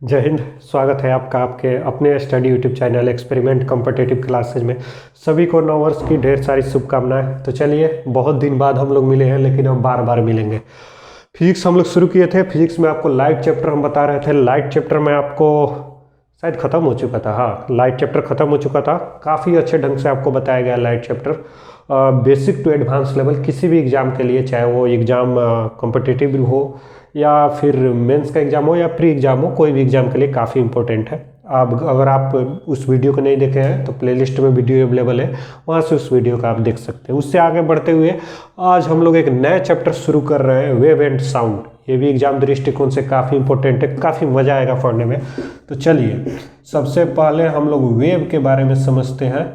जय हिंद। स्वागत है आपका आपके अपने study YouTube channel experiment competitive classes में। सभी को नव वर्ष की ढेर सारी शुभकामनाएं। तो चलिए, बहुत दिन बाद हम लोग मिले हैं, लेकिन हम बार बार मिलेंगे। फिजिक्स हम लोग शुरू किए थे। फिजिक्स में आपको लाइट चैप्टर हम बता रहे थे। लाइट चैप्टर में आपको शायद ख़त्म हो चुका था। हाँ, लाइट चैप्टर ख़त्म हो चुका था। काफ़ी अच्छे ढंग से आपको बताया गया light chapter. Basic to advance level किसी भी एग्ज़ाम के लिए, चाहे वो एग्ज़ाम कॉम्पिटिटिव हो या फिर मेंस का एग्ज़ाम हो या प्री एग्ज़ाम हो, कोई भी एग्ज़ाम के लिए काफ़ी इंपॉर्टेंट है। अब अगर आप उस वीडियो को नहीं देखे हैं तो प्लेलिस्ट में वीडियो अवेलेबल है, वहाँ से उस वीडियो का आप देख सकते हैं। उससे आगे बढ़ते हुए आज हम लोग एक नया चैप्टर शुरू कर रहे हैं, वेव एंड साउंड। ये भी एग्ज़ाम दृष्टिकोण से काफ़ी इंपॉर्टेंट है, काफ़ी मज़ा आएगा पढ़ने में। तो चलिए, सबसे पहले हम लोग वेव के बारे में समझते हैं।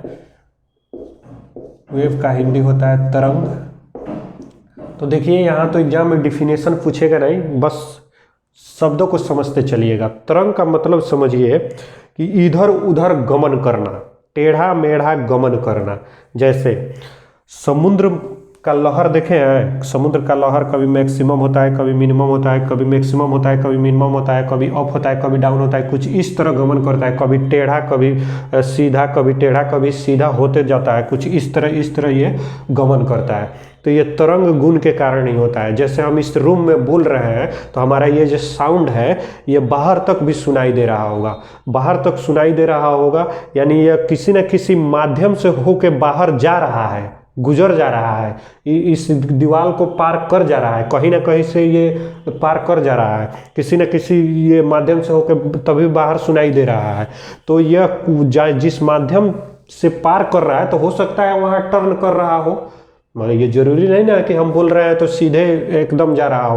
वेव का हिंदी होता है तरंग। तो देखिए, यहाँ तो एग्जाम में डिफिनेशन पूछेगा नहीं, बस शब्दों को समझते चलिएगा। तरंग का मतलब समझिए कि इधर उधर गमन करना, टेढ़ा मेढ़ा गमन करना। जैसे समुद्र का लहर देखे हैं, समुद्र का लहर कभी मैक्सिमम होता है, कभी मिनिमम होता है, कभी मैक्सिमम होता है, कभी मिनिमम होता है, कभी अप होता है, कभी डाउन होता है, कुछ इस तरह गमन करता है। कभी टेढ़ा, कभी सीधा, कभी टेढ़ा, कभी सीधा होते जाता है। कुछ इस तरह ये गमन करता है। तो ये तरंग गुण के कारण ही होता है। जैसे हम इस रूम में बोल रहे हैं तो हमारा ये जो साउंड है ये बाहर तक भी सुनाई दे रहा होगा, बाहर तक सुनाई दे रहा होगा, यानी यह किसी न किसी माध्यम से होके बाहर जा रहा है, गुजर जा रहा है, इस दीवार को पार कर जा रहा है, कहीं ना कहीं से ये पार कर जा रहा है, किसी न किसी ये माध्यम से होकर तभी बाहर सुनाई दे रहा है। तो यह जिस माध्यम से पार कर रहा है तो हो सकता है वहाँ टर्न कर रहा हो, मगर ये जरूरी नहीं ना कि हम बोल रहे हैं तो सीधे एकदम जा रहा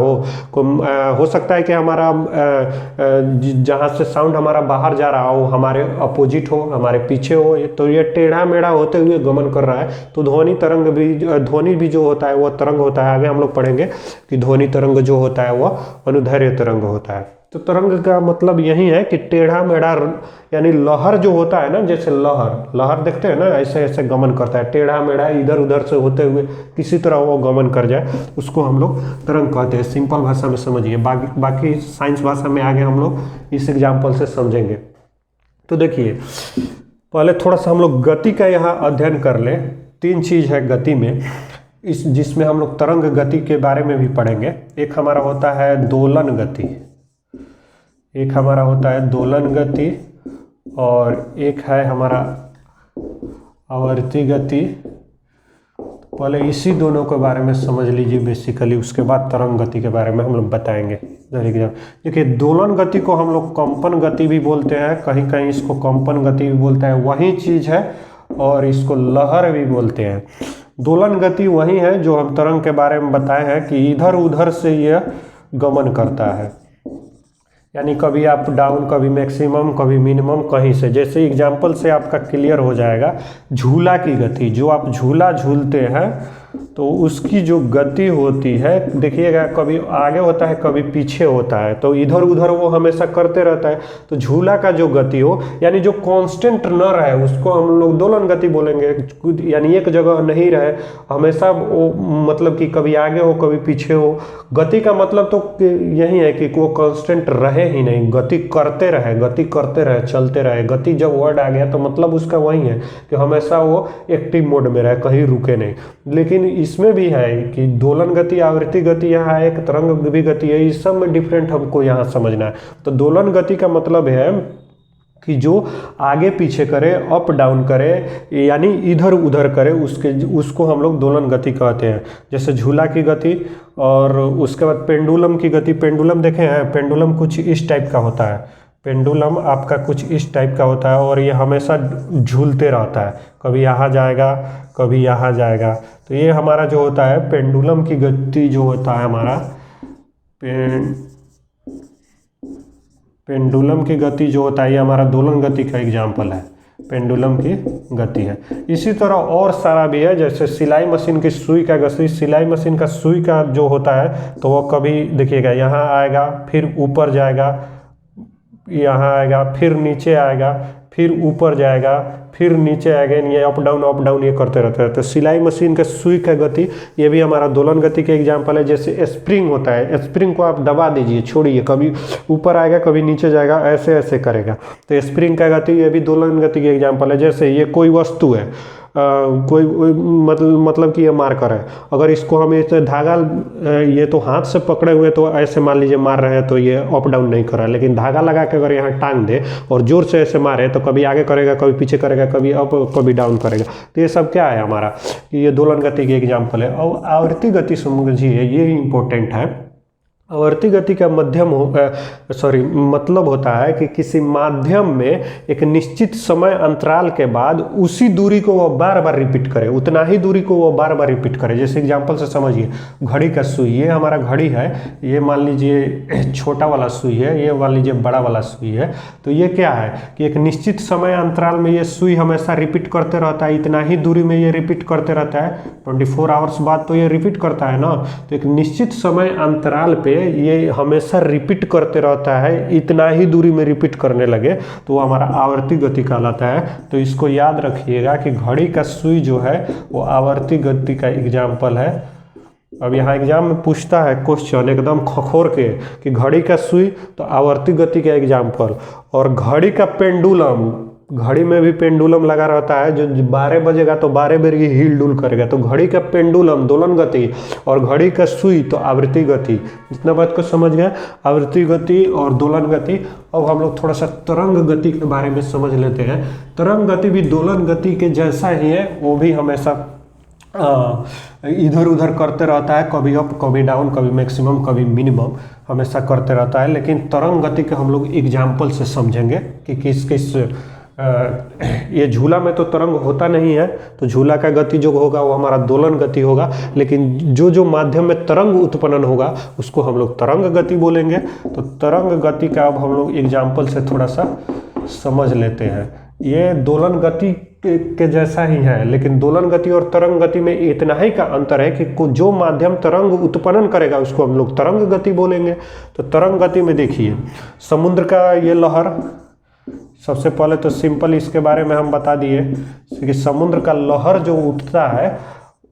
हो सकता है कि हमारा जहाँ से साउंड हमारा बाहर जा रहा हो हमारे अपोजिट हो, हमारे पीछे हो, तो ये टेढ़ा मेढ़ा होते हुए गमन कर रहा है। तो ध्वनि भी जो होता है वह तरंग होता है। आगे हम लोग पढ़ेंगे कि ध्वनि तरंग जो होता है वह अनुदैर्ध्य तरंग होता है। तो तरंग का मतलब यही है कि टेढ़ा मेढ़ा, यानी लहर जो होता है ना, जैसे लहर देखते हैं ना, ऐसे ऐसे गमन करता है, टेढ़ा मेढ़ा इधर उधर से होते हुए किसी तरह वो गमन कर जाए, उसको हम लोग तरंग कहते हैं। सिंपल भाषा में समझिए, बाकी साइंस भाषा में आगे हम लोग इस एग्जाम्पल से समझेंगे। तो देखिए, पहले थोड़ा सा हम लोग गति का यहाँ अध्ययन कर लें। 3 चीज़ है गति में, जिसमें हम लोग तरंग गति के बारे में भी पढ़ेंगे। एक हमारा होता है दोलन गति, एक हमारा होता है दोलन गति, और एक है हमारा आवर्ती गति। पहले इसी दोनों के बारे में समझ लीजिए बेसिकली, उसके बाद तरंग गति के बारे में हम लोग बताएंगे। देखिए, दोलन गति को हम लोग कंपन गति भी बोलते हैं, कहीं कहीं इसको कंपन गति भी बोलते हैं, वही चीज़ है, और इसको लहर भी बोलते हैं। दोलन गति वही है जो हम तरंग के बारे में बताए हैं कि इधर उधर से यह गमन करता है, यानी कभी अप डाउन, कभी मैक्सिमम, कभी मिनिमम, कहीं से। जैसे एग्जाम्पल से आपका क्लियर हो जाएगा, झूला की गति, जो आप झूला झूलते हैं तो उसकी जो गति होती है, देखिएगा कभी आगे होता है कभी पीछे होता है, तो इधर उधर वो हमेशा करते रहता है। तो झूला का जो गति हो, यानी जो कांस्टेंट न रहे, उसको हम लोग दोलन गति बोलेंगे। यानी एक जगह नहीं रहे, हमेशा वो मतलब कि कभी आगे हो कभी पीछे हो। गति का मतलब तो यही है कि वो कांस्टेंट रहे ही नहीं, गति करते रहे, चलते रहे। गति जब वर्ड आ गया तो मतलब उसका वही है कि हमेशा वो एक्टिव मोड में रहे, कहीं रुके नहीं। लेकिन इसमें भी है कि दोलन गति, आवृत्ति गति यहाँ है, एक तरंग भी गति है, इस सब में डिफरेंट हमको यहाँ समझना है। तो दोलन गति का मतलब है कि जो आगे पीछे करे, अप डाउन करे, यानी इधर उधर करे, उसको हम लोग दोलन गति कहते हैं। जैसे झूला की गति, और उसके बाद पेंडुलम की गति। पेंडुलम देखे हैं, पेंडुलम कुछ इस टाइप का होता है, पेंडुलम आपका कुछ इस टाइप का होता है, और ये हमेशा झूलते रहता है, कभी यहाँ जाएगा कभी यहाँ जाएगा। तो ये हमारा जो होता है पेंडुलम की गति जो होता है हमारा, पेंडुलम की गति जो होता है ये हमारा दोलन गति का एग्जाम्पल है, पेंडुलम की गति है। इसी तरह और सारा भी है, जैसे सिलाई मशीन की सुई का गति। सिलाई मशीन का सुई का जो होता है तो वो कभी देखिएगा यहाँ आएगा, फिर ऊपर जाएगा, यहाँ आएगा, फिर नीचे आएगा, फिर ऊपर जाएगा, फिर नीचे आएगा, ये अप डाउन ये करते रहते हैं। तो सिलाई मशीन के सुई का गति ये भी हमारा दोलन गति के एग्जाम्पल है। जैसे स्प्रिंग होता है, स्प्रिंग को आप दबा दीजिए, छोड़िए, कभी ऊपर आएगा कभी नीचे जाएगा, ऐसे ऐसे करेगा, तो स्प्रिंग का गति ये भी दोलन गति के एग्जाम्पल है। जैसे ये कोई वस्तु है, कोई मतलब कि ये मार्कर है, अगर इसको हम इसे धागा ये तो हाथ से पकड़े हुए तो ऐसे मान लीजिए मार रहे हैं तो ये अप डाउन नहीं कर रहा है, लेकिन धागा लगा के अगर यहाँ टांग दे और जोर से ऐसे मारे तो कभी आगे करेगा, कभी पीछे करेगा, कभी अप कभी डाउन करेगा। तो ये सब क्या है हमारा, ये दोलन गति की एग्जाम्पल है। और आवर्ती गति समझिए, ये इंपॉर्टेंट है। आवर्ती गति का मतलब होता है कि किसी माध्यम में एक निश्चित समय अंतराल के बाद उसी दूरी को वो बार बार रिपीट करे, उतना ही दूरी को वो बार बार रिपीट करे। जैसे एग्जांपल से समझिए, घड़ी का सुई, ये हमारा घड़ी है, ये मान लीजिए छोटा वाला सुई है, ये मान लीजिए बड़ा वाला सुई है। तो ये क्या है कि एक निश्चित समय अंतराल में ये सुई हमेशा रिपीट करते रहता है, इतना ही दूरी में ये रिपीट करते रहता है, 24 आवर्स बाद तो ये रिपीट करता है ना। तो एक निश्चित समय अंतराल पे ये हमेशा रिपीट करते रहता है, इतना ही दूरी में रिपीट करने लगे तो वो हमारा आवर्ती गति कहलाता है। तो इसको याद रखिएगा कि घड़ी का सुई जो है वो आवर्ती गति का एग्जाम्पल है। अब यहाँ एग्जाम में पूछता है क्वेश्चन एकदम खखोर के कि घड़ी का सुई तो आवर्ती गति का एग्जाम्पल, और घड़ी का पेंडुलम, घड़ी में भी पेंडुलम लगा रहता है, जो 12 बजेगा तो 12 बार ही हिल डुल करेगा, तो घड़ी का पेंडुलम दोलन गति, और घड़ी का सुई तो आवृत्ति गति। इतना बात को समझ गए, आवृत्ति गति और दोलन गति। अब हम लोग थोड़ा सा तरंग गति के बारे में समझ लेते हैं। तरंग गति भी दोलन गति के जैसा ही है, वो भी हमेशा इधर उधर करते रहता है, कभी अप कभी डाउन, कभी मैक्सिमम कभी मिनिमम, हमेशा करते रहता है। लेकिन तरंग गति के हम लोग एग्जाम्पल से समझेंगे कि किस किस ये झूला में तो तरंग होता नहीं है, तो झूला का गति जो होगा वो हमारा दोलन गति होगा, लेकिन जो जो माध्यम में तरंग उत्पन्न होगा उसको हम लोग तरंग गति बोलेंगे। तो तरंग गति का अब हम लोग एग्जाम्पल से थोड़ा सा समझ लेते हैं। ये दोलन गति के जैसा ही है, लेकिन दोलन गति और तरंग गति में इतना ही का अंतर है कि जो माध्यम तरंग उत्पन्न करेगा उसको हम लोग तरंग गति बोलेंगे। तो तरंग गति में देखिए, समुद्र का ये लहर, सबसे पहले तो सिंपल इसके बारे में हम बता दिए कि समुद्र का लहर जो उठता है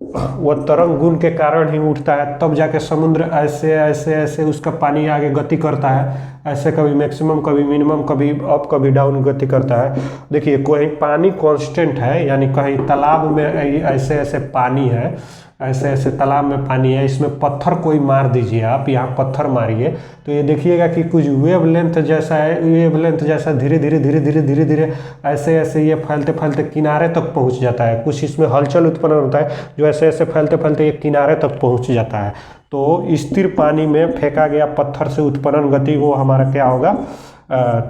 वह तरंग गुण के कारण ही उठता है, तब जाके समुद्र ऐसे ऐसे ऐसे उसका पानी आगे गति करता है, ऐसे कभी मैक्सिमम कभी मिनिमम कभी अप कभी डाउन गति करता है। देखिए कहीं पानी कांस्टेंट है, यानी कहीं तालाब में ऐसे ऐसे पानी है, ऐसे ऐसे तालाब में पानी है, इसमें पत्थर कोई मार दीजिए, आप यहाँ पत्थर मारिए तो ये देखिएगा कि कुछ वेव लेंथ जैसा है, वेव लेंथ जैसा धीरे धीरे धीरे धीरे धीरे धीरे ऐसे ऐसे ये फैलते फैलते किनारे तक पहुँच जाता है। कुछ इसमें हलचल उत्पन्न होता है जो ऐसे ऐसे फैलते फैलते ये किनारे तक पहुँच जाता है। तो स्थिर पानी में फेंका गया पत्थर से उत्पन्न गति वो हमारा क्या होगा,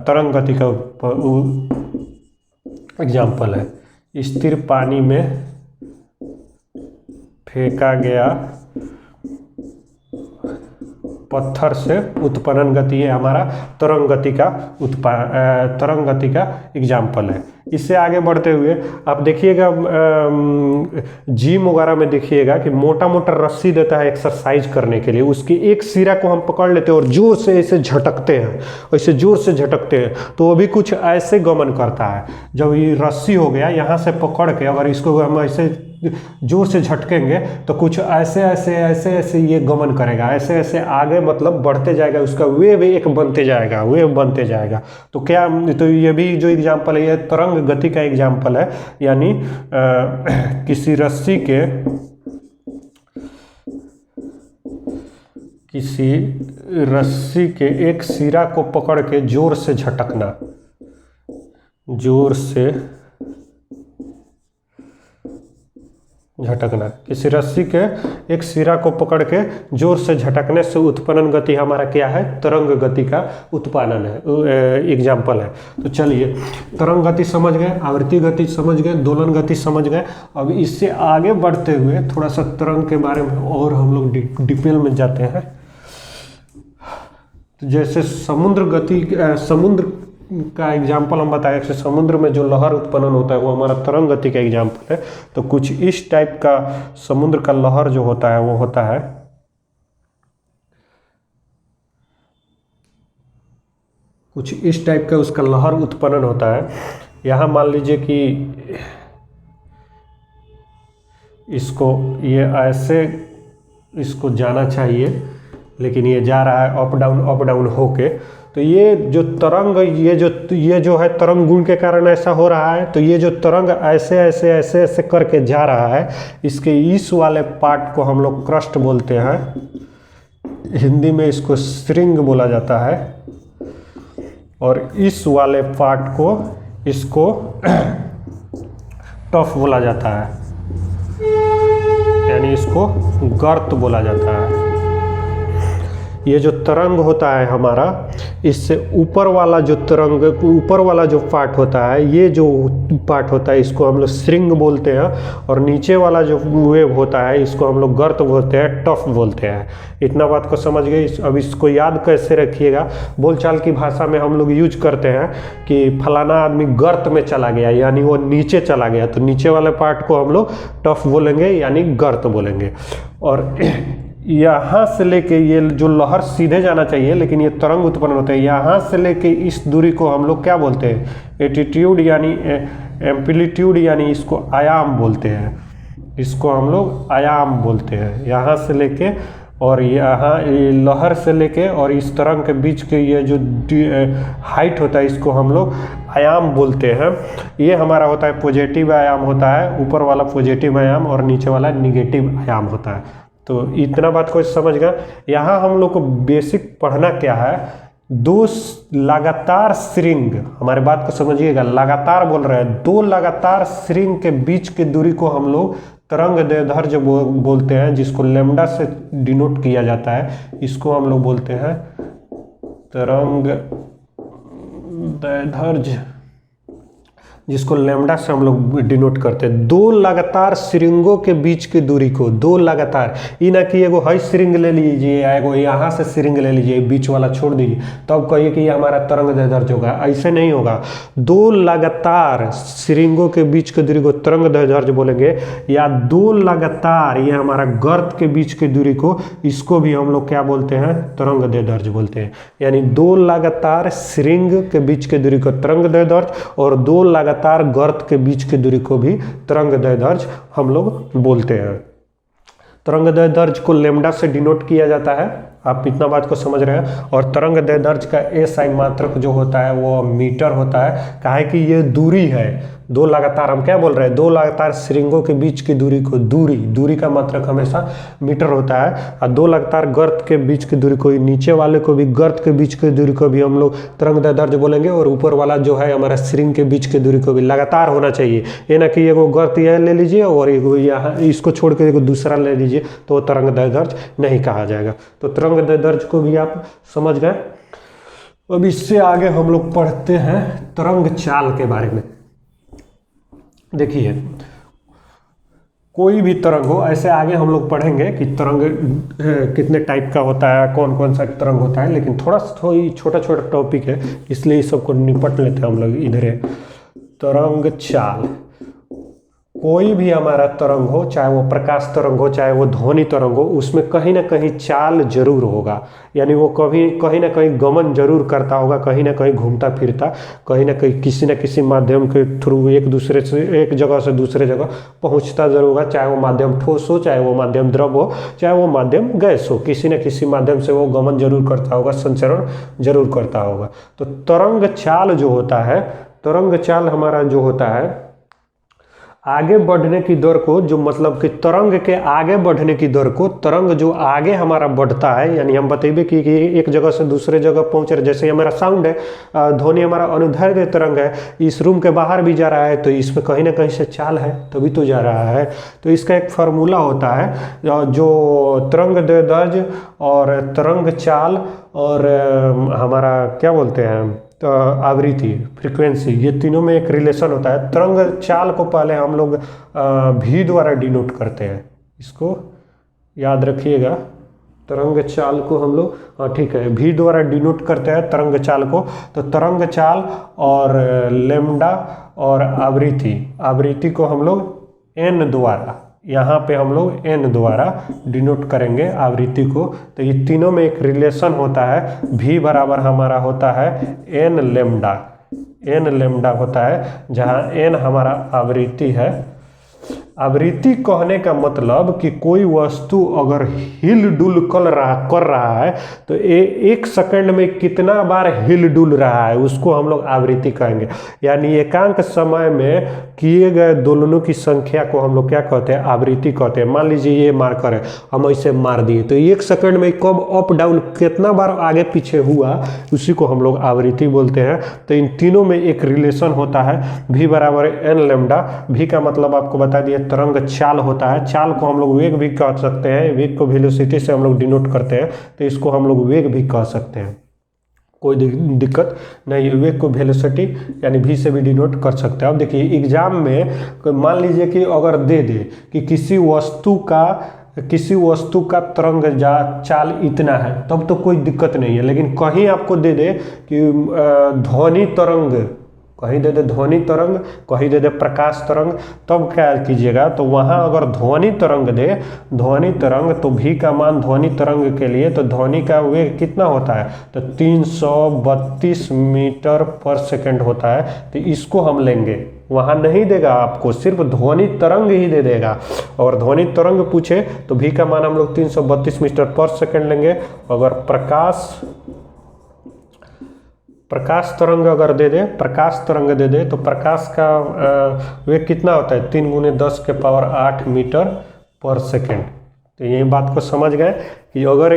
तरंग गति का एग्जाम्पल है। स्थिर पानी में फेंका गया पत्थर से उत्पन्न गति है हमारा तरंग गति का एग्जाम्पल है। इससे आगे बढ़ते हुए आप देखिएगा जिम वगैरह में देखिएगा कि मोटा मोटा रस्सी देता है एक्सरसाइज करने के लिए, उसकी एक सिरा को हम पकड़ लेते हैं और जोर से ऐसे झटकते हैं, ऐसे जोर से झटकते हैं तो वो भी कुछ ऐसे गमन करता है। जब ये रस्सी हो गया यहाँ से पकड़ के अगर इसको हम ऐसे जोर से झटकेंगे तो कुछ ऐसे ऐसे ऐसे ऐसे ये गमन करेगा, ऐसे ऐसे आगे मतलब बढ़ते जाएगा, उसका वेव एक बनते जाएगा, वेव बनते जाएगा। तो क्या, तो ये भी जो एग्जाम्पल है ये तरंग गति का एग्जाम्पल है, यानी किसी रस्सी के एक सिरा को पकड़ के जोर से झटकना, जोर से झटकना, किसी रस्सी के एक सिरा को पकड़ के जोर से झटकने से उत्पन्न गति हमारा क्या है, तरंग गति का उत्पादन है, एग्जाम्पल है। तो चलिए तरंग गति समझ गए, आवृत्ति गति समझ गए, दोलन गति समझ गए। अब इससे आगे बढ़ते हुए थोड़ा सा तरंग के बारे में और हम लोग डिटेल में जाते हैं। तो जैसे समुद्र का एग्जाम्पल हम बताया कि समुद्र में जो लहर उत्पन्न होता है वो हमारा तरंग गति का एग्जाम्पल है। तो कुछ इस टाइप का समुद्र का लहर जो होता है वो होता है, कुछ इस टाइप का उसका लहर उत्पन्न होता है। यहाँ मान लीजिए कि इसको ये ऐसे इसको जाना चाहिए, लेकिन ये जा रहा है अप डाउन होके। तो ये जो तरंग ये जो है तरंग गुण के कारण ऐसा हो रहा है। तो ये जो तरंग ऐसे ऐसे ऐसे ऐसे करके जा रहा है, इसके इस वाले पार्ट को हम लोग क्रस्ट बोलते हैं, हिंदी में इसको श्रिंग बोला जाता है। और इस वाले पार्ट को इसको टफ बोला जाता है, यानी इसको गर्त बोला जाता है। ये जो तरंग होता है हमारा, इससे ऊपर वाला जो तरंग, ऊपर वाला जो पार्ट होता है, ये जो पार्ट होता है इसको हम लोग श्रिंग बोलते हैं। और नीचे वाला जो वेव होता है इसको हम लोग गर्त बोलते हैं, टफ बोलते हैं। इतना बात को समझ गए। अब इसको याद कैसे रखिएगा, बोलचाल की भाषा में हम लोग यूज करते हैं कि फलाना आदमी गर्त में चला गया, यानी वो नीचे चला गया। तो नीचे वाले पार्ट को हम लोग टफ बोलेंगे, यानी गर्त बोलेंगे। और यहाँ से लेके ये जो लहर सीधे जाना चाहिए, लेकिन ये तरंग उत्पन्न होते हैं, यहाँ से लेके इस दूरी को हम लोग क्या बोलते हैं, एटीट्यूड यानी एम्पलीट्यूड, यानी इसको आयाम बोलते हैं। इसको हम लोग आयाम बोलते हैं। यहाँ से लेके और यहाँ लहर से लेके और इस तरंग के बीच के ये जो हाइट होता है, इसको हम लोग आयाम बोलते हैं। ये हमारा होता है पॉजिटिव आयाम होता है, ऊपर वाला पॉजिटिव आयाम और नीचे वाला निगेटिव आयाम होता है। तो इतना बात को समझ गए। यहाँ हम लोग को बेसिक पढ़ना क्या है, दो लगातार श्रिंग, हमारे बात को समझिएगा, लगातार बोल रहे हैं, दो लगातार श्रिंग के बीच की दूरी को हम लोग तरंग दैर्ध्य बोलते हैं, जिसको लैम्डा से डिनोट किया जाता है। इसको हम लोग बोलते हैं तरंग दैर्ध्य, जिसको लैम्डा से हम लोग डिनोट करते हैं। दो लगातार श्रिंगों के बीच की दूरी को, दो लगातार, ये ना कि एगो हाई श्रिंग ले लीजिए, एगो यहाँ से श्रिंग ले लीजिए, बीच वाला छोड़ दीजिए तब कहिए कि ये हमारा तरंग दैर्ध्य होगा, ऐसे नहीं होगा। दो लगातार श्रिंगों के बीच की दूरी को तरंग दैर्ध्य बोलेंगे, या दो लगातार ये हमारा गर्त के बीच की दूरी को, इसको भी हम लोग क्या बोलते हैं, तरंग दैर्ध्य बोलते हैं। यानी दो लगातार श्रिंग के बीच की दूरी को तरंग दैर्ध्य और दो लगातार गर्त के बीच की दूरी को भी तरंग दैर्ध्य हम लोग बोलते हैं। तरंग दैर्ध्य को लैम्डा से डिनोट किया जाता है, आप इतना बात को समझ रहे हैं। और तरंग दैर्ध्य का एसआई मात्रक जो होता है वो मीटर होता है, काहे कि ये दूरी है, दो लगातार, हम क्या बोल रहे हैं, दो लगातार श्रिंगों के बीच की दूरी को दूरी का मात्रक हमेशा मीटर होता है। और दो लगातार गर्त के बीच की दूरी को, नीचे वाले को भी गर्त के बीच की दूरी को भी हम लोग तरंग दैर्ध्य बोलेंगे। और ऊपर वाला जो है हमारा श्रिंग के बीच की दूरी को भी लगातार होना चाहिए, ये ना कि एगो गर्त यह ले लीजिए और एगो यहाँ इसको छोड़ के एगो दूसरा ले लीजिए, तो तरंग दैर्ध्य नहीं कहा जाएगा। तो तरंग दैर्ध्य को भी आप समझ गए। अब इससे आगे हम लोग पढ़ते हैं तरंग चाल के बारे में। देखिए, कोई भी तरंग हो, ऐसे आगे हम लोग पढ़ेंगे कि तरंग कितने टाइप का होता है, कौन कौन सा तरंग होता है, लेकिन थोड़ी छोटा छोटा टॉपिक है, इसलिए इस सबको निपट लेते हैं हम लोग इधर। तरंग चाल, कोई भी हमारा तरंग हो, चाहे वो प्रकाश तरंग हो, चाहे वो ध्वनि तरंग हो, उसमें कहीं ना कहीं चाल जरूर होगा। यानी वो कहीं ना कहीं गमन जरूर करता होगा, कहीं ना कहीं घूमता फिरता, कहीं ना कहीं किसी न किसी माध्यम के थ्रू एक दूसरे से, एक जगह से दूसरे जगह पहुंचता जरूर होगा। चाहे वो माध्यम ठोस हो, चाहे वो माध्यम द्रव हो, चाहे वो माध्यम गैस हो, किसी न किसी माध्यम से वो गमन जरूर करता होगा, संचरण जरूर करता होगा। तो तरंग चाल जो होता है, तरंग चाल हमारा जो होता है, आगे बढ़ने की दर को, जो मतलब कि तरंग के आगे बढ़ने की दर को, तरंग जो आगे हमारा बढ़ता है, यानी हम बतेबे कि एक जगह से दूसरे जगह पहुंच रहे, जैसे हमारा साउंड है, ध्वनि हमारा अनुदैर्ध्य तरंग है, इस रूम के बाहर भी जा रहा है, तो इसमें कहीं ना कहीं से चाल है, तभी तो जा रहा है। तो इसका एक फार्मूला होता है, जो तरंग दैर्ध्य और तरंग चाल और हमारा क्या बोलते हैं, तो आवृत्ति, फ्रीक्वेंसी, ये तीनों में एक रिलेशन होता है। तरंग चाल को पहले हम लोग भी द्वारा डिनोट करते हैं, इसको याद रखिएगा। तरंग चाल को हम लोग, ठीक है, भी द्वारा डिनोट करते हैं तरंग चाल को। तो तरंग चाल और लैम्डा और आवृत्ति को हम लोग एन द्वारा, यहाँ पे हम लोग एन द्वारा डिनोट करेंगे आवृत्ति को। तो ये तीनों में एक रिलेशन होता है, भी बराबर हमारा होता है एन लैम्डा, एन लेमडा होता है, जहाँ एन हमारा आवृत्ति है। आवृत्ति कहने का मतलब कि कोई वस्तु अगर हिल डुल कर रहा है तो एक सेकंड में कितना बार हिल डुल रहा है उसको हम लोग आवृत्ति कहेंगे। यानी एकांक समय में किए गए दोलनों की संख्या को हम लोग क्या कहते हैं, आवृत्ति कहते हैं। मान लीजिए ये मार्कर है, हम ऐसे मार दिए तो एक सेकंड में कब अप डाउन कितना बार आगे पीछे हुआ उसी को हम लोग आवृत्ति बोलते हैं। तो इन तीनों में एक रिलेशन होता है, v बराबर एन लेमडा। v का मतलब आपको बता दिए तरंग चाल होता है। चाल को हम लोग वेग भी कह सकते हैं, वेग को वेलोसिटी से हम लोग डिनोट करते हैं, तो इसको हम लोग वेग भी कह सकते हैं, कोई दिक्कत नहीं। वेग को वेलोसिटी यानी v से भी डिनोट कर सकते हैं। अब देखिए एग्जाम में मान लीजिए कि अगर दे दे कि किसी वस्तु का तरंग चाल इतना है, तब तो कोई दिक्कत नहीं है। लेकिन कहीं आपको दे दे कि ध्वनि तरंग, कहीं दे दे ध्वनि तरंग, कहीं दे दे प्रकाश तरंग, तब क्या कीजिएगा, तो वहाँ अगर ध्वनि तरंग दे, ध्वनि तरंग, तो v का मान ध्वनि तरंग के लिए, तो ध्वनि का वेग कितना होता है, तो 332 मीटर पर सेकंड होता है। तो इसको हम लेंगे, वहाँ नहीं देगा आपको, सिर्फ ध्वनि तरंग ही दे देगा। और ध्वनि तरंग पूछे तो v का मान हम लोग 332 मीटर पर सेकंड लेंगे। अगर प्रकाश तरंग अगर दे दे, प्रकाश तरंग दे दे, तो प्रकाश का वेग कितना होता है, 3 × 10⁸ मीटर पर सेकंड। तो ये बात को समझ गए कि अगर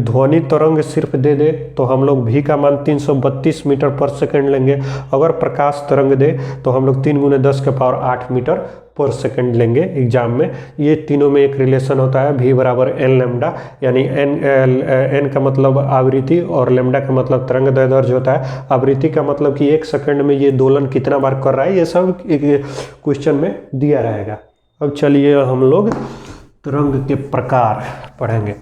ध्वनि तरंग सिर्फ दे दे तो हम लोग v का मान 332 मीटर पर सेकंड लेंगे। अगर प्रकाश तरंग दे तो हम लोग 3 × 10⁸ मीटर पर सेकंड लेंगे एग्जाम में। ये तीनों में एक रिलेशन होता है, v बराबर एन लेमडा, यानी एन का मतलब आवृत्ति और लेमडा का मतलब तरंग दैर्ध्य होता है। आवृत्ति का मतलब कि एक सेकंड में ये दोलन कितना बार कर रहा है, ये सब एक क्वेश्चन में दिया रहेगा। अब चलिए हम लोग तरंग के प्रकार पढ़ेंगे।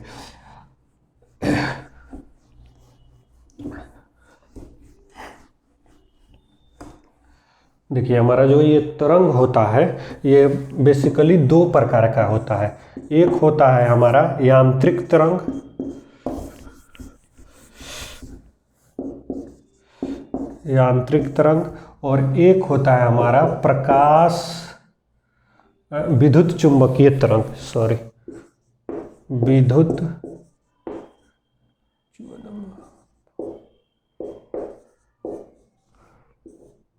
देखिए हमारा जो ये तरंग होता है ये बेसिकली दो प्रकार का होता है। एक होता है हमारा यांत्रिक तरंग, और एक होता है हमारा विद्युत चुंबकीय तरंग,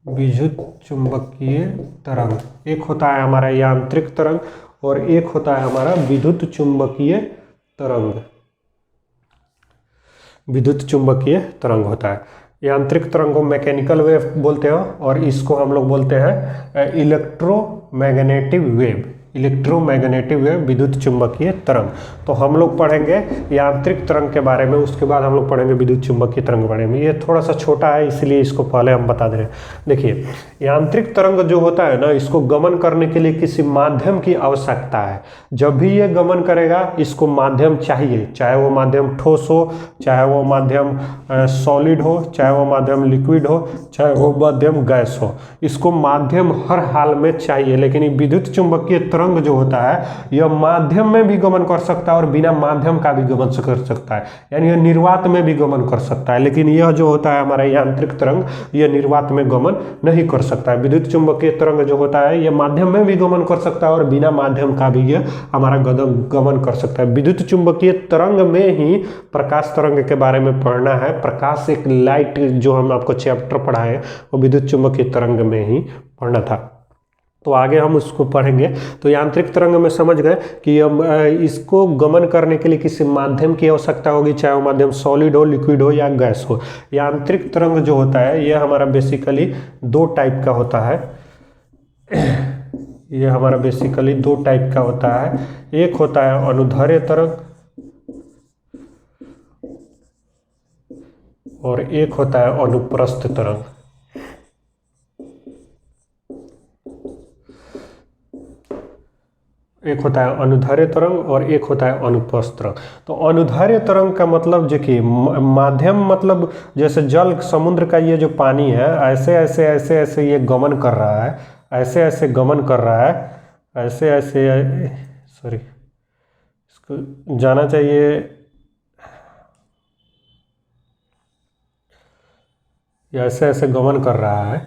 विद्युत चुंबकीय तरंग। एक होता है हमारा यांत्रिक तरंग और एक होता है हमारा विद्युत चुंबकीय तरंग होता है। यांत्रिक तरंग को मैकेनिकल वेव बोलते हैं और इसको हम लोग बोलते हैं इलेक्ट्रोमैग्नेटिक वेव, विद्युत चुंबकीय तरंग। तो हम लोग पढ़ेंगे यांत्रिक तरंग के बारे में, उसके बाद हम लोग पढ़ेंगे विद्युत चुंबकीय तरंग के बारे में। ये थोड़ा सा छोटा है इसलिए इसको पहले हम बता दे रहे हैं। देखिए यांत्रिक तरंग जो होता है ना, इसको गमन करने के लिए किसी माध्यम की आवश्यकता है। जब भी ये गमन करेगा इसको माध्यम चाहिए, चाहे वो माध्यम ठोस हो, चाहे वो माध्यम सॉलिड हो, चाहे वो माध्यम लिक्विड हो, चाहे वो माध्यम गैस हो, इसको माध्यम हर हाल में चाहिए। लेकिन ये विद्युत चुंबकीय तरंग जो होता है यह माध्यम में भी गमन कर सकता है और बिना माध्यम का भी गमन कर सकता है, यानी यह निर्वात में भी गमन कर सकता है। लेकिन यह जो होता है हमारा यांत्रिक तरंग, यह निर्वात में गमन नहीं कर सकता है। विद्युत चुंबकीय तरंग जो होता है यह माध्यम में भी गमन कर सकता है और बिना माध्यम का भी यह हमारा गमन कर सकता है। विद्युत चुंबकीय तरंग में ही प्रकाश तरंग के बारे में पढ़ना है। प्रकाश एक लाइट जो हम आपको चैप्टर पढ़ाए वो विद्युत चुंबकीय तरंग में ही पढ़ना था, तो आगे हम उसको पढ़ेंगे। तो यांत्रिक तरंग में समझ गए कि इसको गमन करने के लिए किसी माध्यम की आवश्यकता होगी, चाहे वो माध्यम सॉलिड हो, लिक्विड हो या गैस हो। यांत्रिक तरंग जो होता है यह हमारा बेसिकली दो टाइप का होता है। यह हमारा बेसिकली दो टाइप का होता है। एक होता है अनुदैर्ध्य तरंग और एक होता है अनुप्रस्थ तरंग। एक होता है अनुदैर्ध्य तरंग और एक होता है अनुप्रस्थ तरंग। तो अनुदैर्ध्य तरंग का मतलब जो कि माध्यम, मतलब जैसे जल समुद्र का ये जो पानी है ऐसे ऐसे ये गमन कर रहा है, ऐसे गमन कर रहा है, सॉरी इसको जाना चाहिए। या ऐसे ऐसे गमन कर रहा है,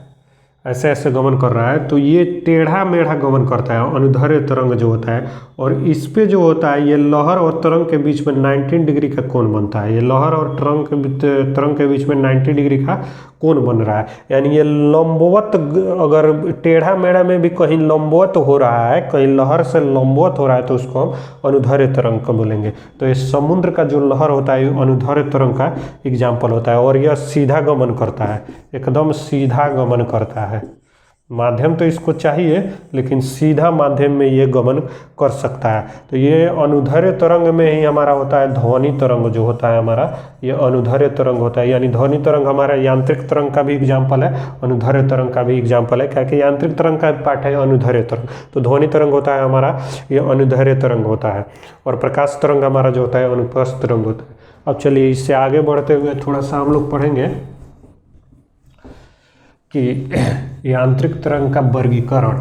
ऐसे ऐसे गमन कर रहा है, तो ये टेढ़ा मेढ़ा गमन करता है अनुदैर्ध्य तरंग जो होता है। और इस पे जो होता है ये लहर और तरंग के बीच में 90 डिग्री का कोण बनता है। ये लहर और तरंग के बीच में 90 डिग्री का कोण बन रहा है, यानी ये लंबवत, अगर टेढ़ा मेढ़ा में भी कहीं लंबवत हो रहा है, कहीं लहर से लंबवत हो रहा है, तो उसको हम अनुदैर्ध्य तरंग का बोलेंगे। तो ये समुद्र का जो लहर होता है अनुदैर्ध्य तरंग का एग्जाम्पल होता है। और यह सीधा गमन करता है, एकदम सीधा गमन करता है। माध्यम तो इसको चाहिए, लेकिन सीधा माध्यम में ये गमन कर सकता है। तो ये अनुदैर्ध्य तरंग में ही हमारा होता है ध्वनि तरंग जो होता है हमारा, ये अनुदैर्ध्य तरंग होता है। यानी ध्वनि तरंग हमारा यांत्रिक तरंग का भी एग्जाम्पल है, अनुदैर्ध्य तरंग का भी एग्जाम्पल है, क्योंकि यांत्रिक तरंग का पार्ट है अनुदैर्ध्य तरंग। तो ध्वनि तरंग होता है हमारा, ये अनुदैर्ध्य तरंग होता है। और प्रकाश तरंग हमारा जो होता है अनुप्रस्थ तरंग होता है। अब चलिए इससे आगे बढ़ते हुए थोड़ा सा हम लोग पढ़ेंगे कि यांत्रिक तरंग का वर्गीकरण।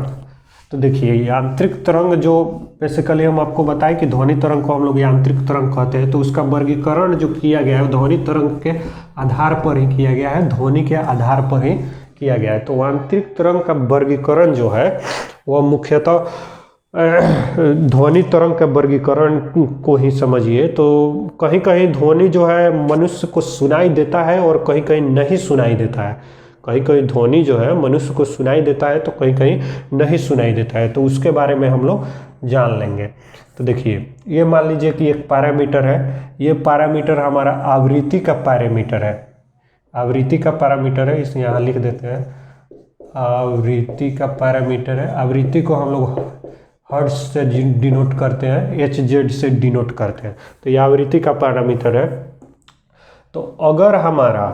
तो देखिए यांत्रिक तरंग जो बेसिकली हम आपको बताएं कि ध्वनि तरंग को हम लोग यांत्रिक तरंग कहते हैं, तो उसका वर्गीकरण जो किया गया है ध्वनि तरंग के आधार पर ही किया गया है, ध्वनि के आधार पर ही किया गया है। तो यांत्रिक तरंग का वर्गीकरण जो है वह मुख्यतः ध्वनि तरंग के वर्गीकरण को ही समझिए। तो कहीं कहीं ध्वनि जो है मनुष्य को सुनाई देता है और कहीं कहीं नहीं सुनाई देता है। कहीं कहीं ध्वनि जो है मनुष्य को सुनाई देता है तो कहीं कहीं नहीं सुनाई देता है, तो उसके बारे में हम लोग जान लेंगे। तो देखिए ये मान लीजिए कि एक पैरामीटर है, ये पैरामीटर हमारा आवृत्ति का पैरामीटर है, आवृत्ति का पैरामीटर है, इसे यहाँ लिख देते हैं, आवृत्ति का पैरामीटर है। आवृत्ति को हम लोग हर्ट्ज से डिनोट करते हैं, HZ से डिनोट करते हैं। तो ये आवृत्ति का पैरामीटर है। तो अगर हमारा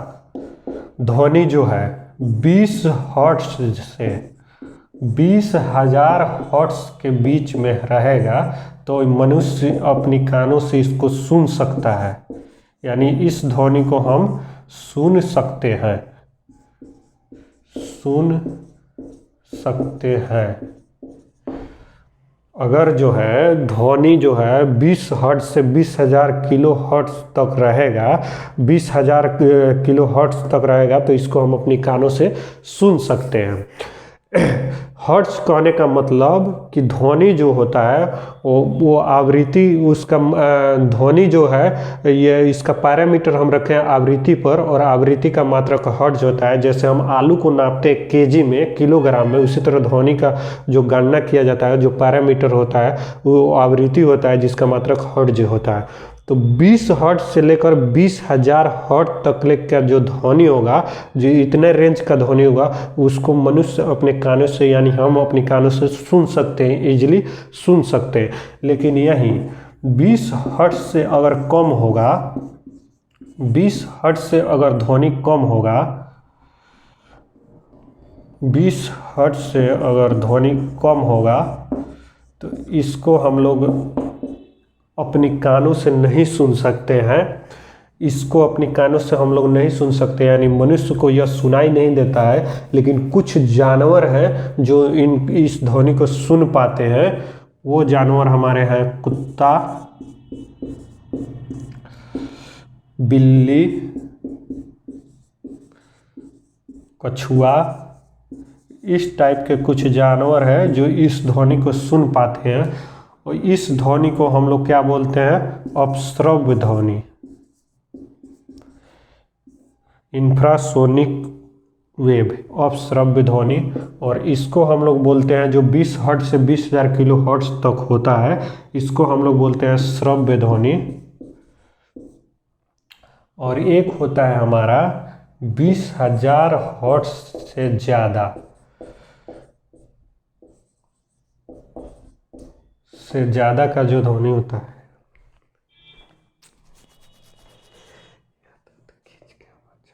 ध्वनि जो है 20 हर्ट्ज से 20,000 हर्ट्ज के बीच में रहेगा तो मनुष्य अपनी कानों से इसको सुन सकता है, यानी इस ध्वनि को हम सुन सकते हैं, सुन सकते हैं। अगर जो है ध्वनि जो है 20 हर्ट्ज से 20,000 किलो हर्ट्ज तक रहेगा, 20,000 किलो हर्ट्ज तक रहेगा, तो इसको हम अपनी कानों से सुन सकते हैं। हर्ट्ज कहने का मतलब कि ध्वनि जो होता है वो आवृत्ति, उसका ध्वनि जो है ये इसका पैरामीटर हम रखें आवृत्ति पर, और आवृत्ति का मात्रक हर्ट्ज होता है। जैसे हम आलू को नापते हैं केजी में, किलोग्राम में, उसी तरह ध्वनि का जो गणना किया जाता है, जो पैरामीटर होता है वो आवृत्ति होता है, जिसका मात्रक हर्ट्ज होता है। तो 20 हर्ट्ज से लेकर 20,000 हर्ट्ज तक का जो ध्वनि होगा, जो इतने रेंज का ध्वनि होगा, उसको मनुष्य अपने कानों से, यानी हम अपने कानों से सुन सकते हैं, इजीली सुन सकते हैं। लेकिन यही 20 हर्ट्ज से अगर कम होगा, 20 हर्ट्ज से अगर ध्वनि कम होगा, 20 हर्ट्ज से अगर ध्वनि कम होगा, तो इसको हम लोग अपनी कानों से नहीं सुन सकते हैं, इसको अपनी कानों से हम लोग नहीं सुन सकते, यानी मनुष्य को यह सुनाई नहीं देता है। लेकिन कुछ जानवर हैं जो इस ध्वनि को सुन पाते हैं। वो जानवर हमारे हैं कुत्ता, बिल्ली, कछुआ, इस टाइप के कुछ जानवर हैं जो इस ध्वनि को सुन पाते हैं। और इस ध्वनि को हम लोग क्या बोलते हैं? अपश्रव्य ध्वनि, इंफ्रासोनिक वेव, अपश्रव्य ध्वनि। और इसको हम लोग बोलते हैं, जो 20 हर्ट्ज से 20,000 किलो हर्ट्ज तक होता है, इसको हम लोग बोलते हैं श्रव्य ध्वनि। और एक होता है हमारा 20,000 हर्ट्ज से ज़्यादा का जो ध्वनि होता है,